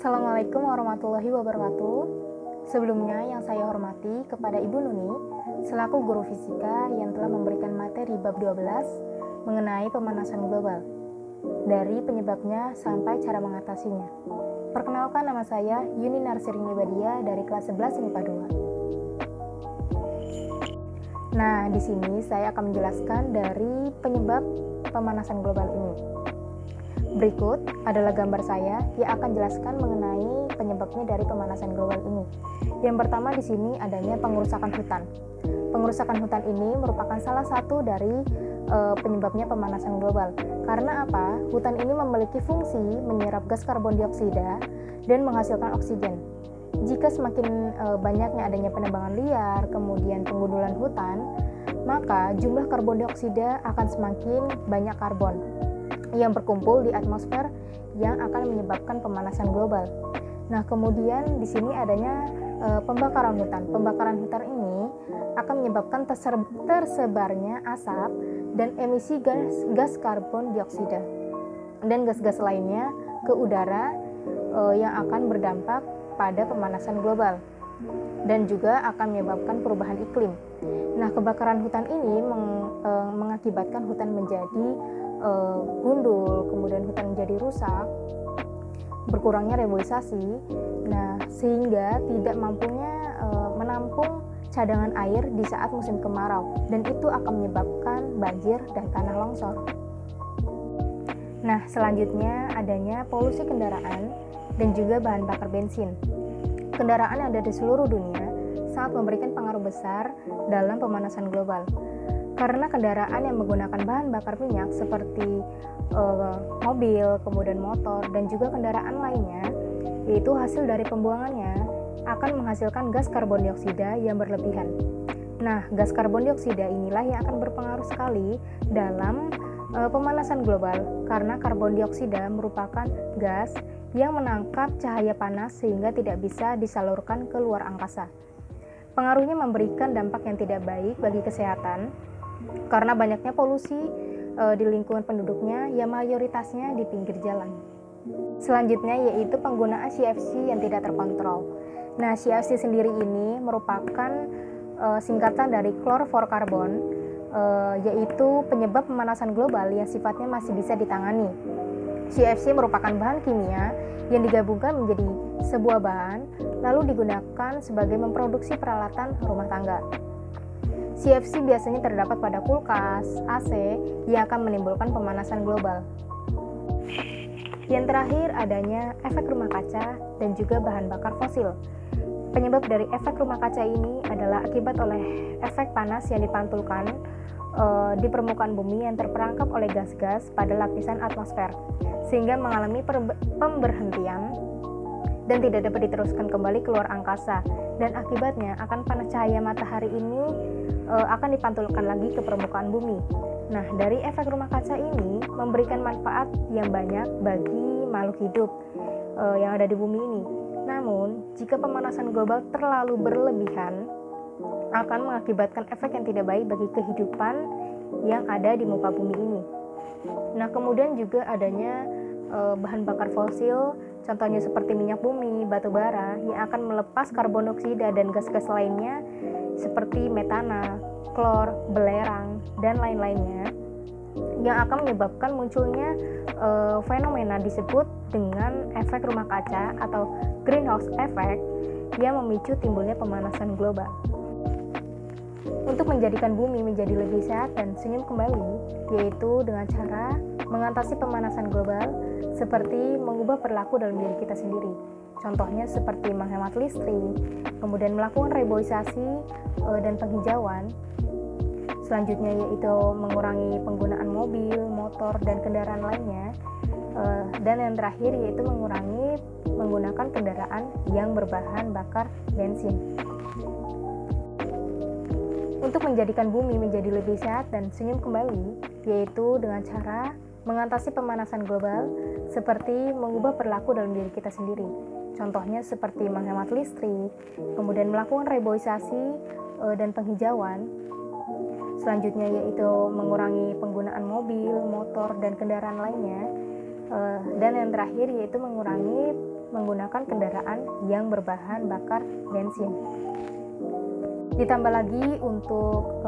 Assalamualaikum warahmatullahi wabarakatuh. Sebelumnya yang saya hormati kepada Ibu Nuni selaku guru fisika yang telah memberikan materi bab 12 mengenai pemanasan global dari penyebabnya sampai cara mengatasinya. Perkenalkan, nama saya Yuni Narsirini Badia dari kelas 11 MIPA 2. Nah, di sini saya akan menjelaskan dari penyebab pemanasan global ini. Berikut adalah gambar saya yang akan jelaskan mengenai penyebabnya dari pemanasan global ini. Yang pertama di sini adanya pengerusakan hutan. Pengerusakan hutan ini merupakan salah satu dari penyebabnya pemanasan global. Karena apa? Hutan ini memiliki fungsi menyerap gas karbon dioksida dan menghasilkan oksigen. Jika semakin banyaknya adanya penebangan liar, kemudian penggundulan hutan, maka jumlah karbon dioksida akan semakin banyak karbon yang berkumpul di atmosfer yang akan menyebabkan pemanasan global. Nah, kemudian di sini adanya pembakaran hutan. Pembakaran hutan ini akan menyebabkan tersebarnya asap dan emisi gas karbon dioksida dan gas-gas lainnya ke udara yang akan berdampak pada pemanasan global dan juga akan menyebabkan perubahan iklim. Nah, kebakaran hutan ini mengakibatkan hutan menjadi gundul, kemudian hutan menjadi rusak, berkurangnya reboisasi, nah sehingga tidak mampunya menampung cadangan air di saat musim kemarau, dan itu akan menyebabkan banjir dan tanah longsor. Nah, selanjutnya adanya polusi kendaraan dan juga bahan bakar bensin. Kendaraan yang ada di seluruh dunia sangat memberikan pengaruh besar dalam pemanasan global. Karena kendaraan yang menggunakan bahan bakar minyak seperti mobil, kemudian motor, dan juga kendaraan lainnya, yaitu hasil dari pembuangannya akan menghasilkan gas karbon dioksida yang berlebihan. Nah, gas karbon dioksida inilah yang akan berpengaruh sekali dalam pemanasan global, karena karbon dioksida merupakan gas yang menangkap cahaya panas sehingga tidak bisa disalurkan ke luar angkasa. Pengaruhnya memberikan dampak yang tidak baik bagi kesehatan, karena banyaknya polusi di lingkungan penduduknya yang mayoritasnya di pinggir jalan. Selanjutnya yaitu penggunaan CFC yang tidak terkontrol. Nah, CFC sendiri ini merupakan singkatan dari chlorofluorokarbon, yaitu penyebab pemanasan global yang sifatnya masih bisa ditangani. CFC merupakan bahan kimia yang digabungkan menjadi sebuah bahan lalu digunakan sebagai memproduksi peralatan rumah tangga. CFC biasanya terdapat pada kulkas, AC, yang akan menimbulkan pemanasan global. Yang terakhir adanya efek rumah kaca dan juga bahan bakar fosil. Penyebab dari efek rumah kaca ini adalah akibat oleh efek panas yang dipantulkan di permukaan bumi yang terperangkap oleh gas-gas pada lapisan atmosfer, sehingga mengalami pemberhentian dan tidak dapat diteruskan kembali keluar angkasa, dan akibatnya akan panas cahaya matahari ini akan dipantulkan lagi ke permukaan bumi. Nah, dari efek rumah kaca ini memberikan manfaat yang banyak bagi makhluk hidup yang ada di bumi ini. Namun, jika pemanasan global terlalu berlebihan, akan mengakibatkan efek yang tidak baik bagi kehidupan yang ada di muka bumi ini. Nah, kemudian juga adanya bahan bakar fosil, contohnya seperti minyak bumi, batu bara, yang akan melepas karbon dioksida dan gas-gas lainnya seperti metana, klor, belerang, dan lain-lainnya, yang akan menyebabkan munculnya fenomena disebut dengan efek rumah kaca atau greenhouse effect yang memicu timbulnya pemanasan global. Untuk menjadikan bumi menjadi lebih sehat dan senyum kembali, yaitu dengan cara mengatasi pemanasan global seperti mengubah perilaku dalam diri kita sendiri. Contohnya seperti menghemat listrik, kemudian melakukan reboisasi dan penghijauan. Selanjutnya yaitu mengurangi penggunaan mobil, motor, dan kendaraan lainnya. Dan yang terakhir yaitu mengurangi menggunakan kendaraan yang berbahan bakar bensin. Untuk menjadikan bumi menjadi lebih sehat dan senyum kembali, yaitu dengan cara mengatasi pemanasan global seperti mengubah perilaku dalam diri kita sendiri. Contohnya seperti menghemat listrik, kemudian melakukan reboisasi dan penghijauan. Selanjutnya yaitu mengurangi penggunaan mobil, motor, dan kendaraan lainnya. Dan yang terakhir yaitu mengurangi menggunakan kendaraan yang berbahan bakar bensin. Ditambah lagi untuk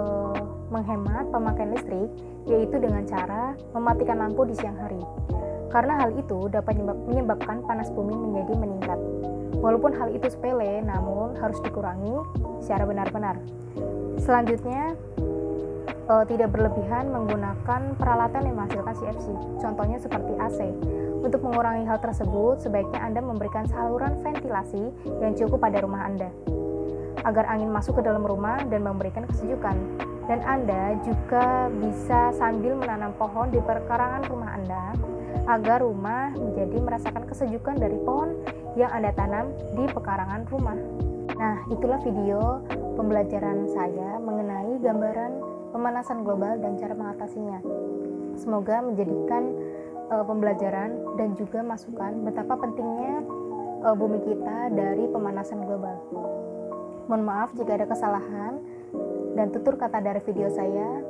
menghemat pemakaian listrik, yaitu dengan cara mematikan lampu di siang hari. Karena hal itu dapat menyebabkan panas bumi menjadi meningkat. Walaupun hal itu sepele, namun harus dikurangi secara benar-benar. Selanjutnya, tidak berlebihan menggunakan peralatan yang menghasilkan CFC, contohnya seperti AC. Untuk mengurangi hal tersebut, sebaiknya Anda memberikan saluran ventilasi yang cukup pada rumah Anda, agar angin masuk ke dalam rumah dan memberikan kesejukan. Dan Anda juga bisa sambil menanam pohon di perkarangan rumah Anda, agar rumah menjadi merasakan kesejukan dari pohon yang Anda tanam di pekarangan rumah. Nah, itulah video pembelajaran saya mengenai gambaran pemanasan global dan cara mengatasinya. Semoga menjadikan pembelajaran dan juga masukan betapa pentingnya bumi kita dari pemanasan global. Mohon maaf jika ada kesalahan dan tutur kata dari video saya.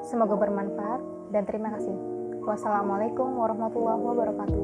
Semoga bermanfaat dan terima kasih. Wassalamualaikum warahmatullahi wabarakatuh.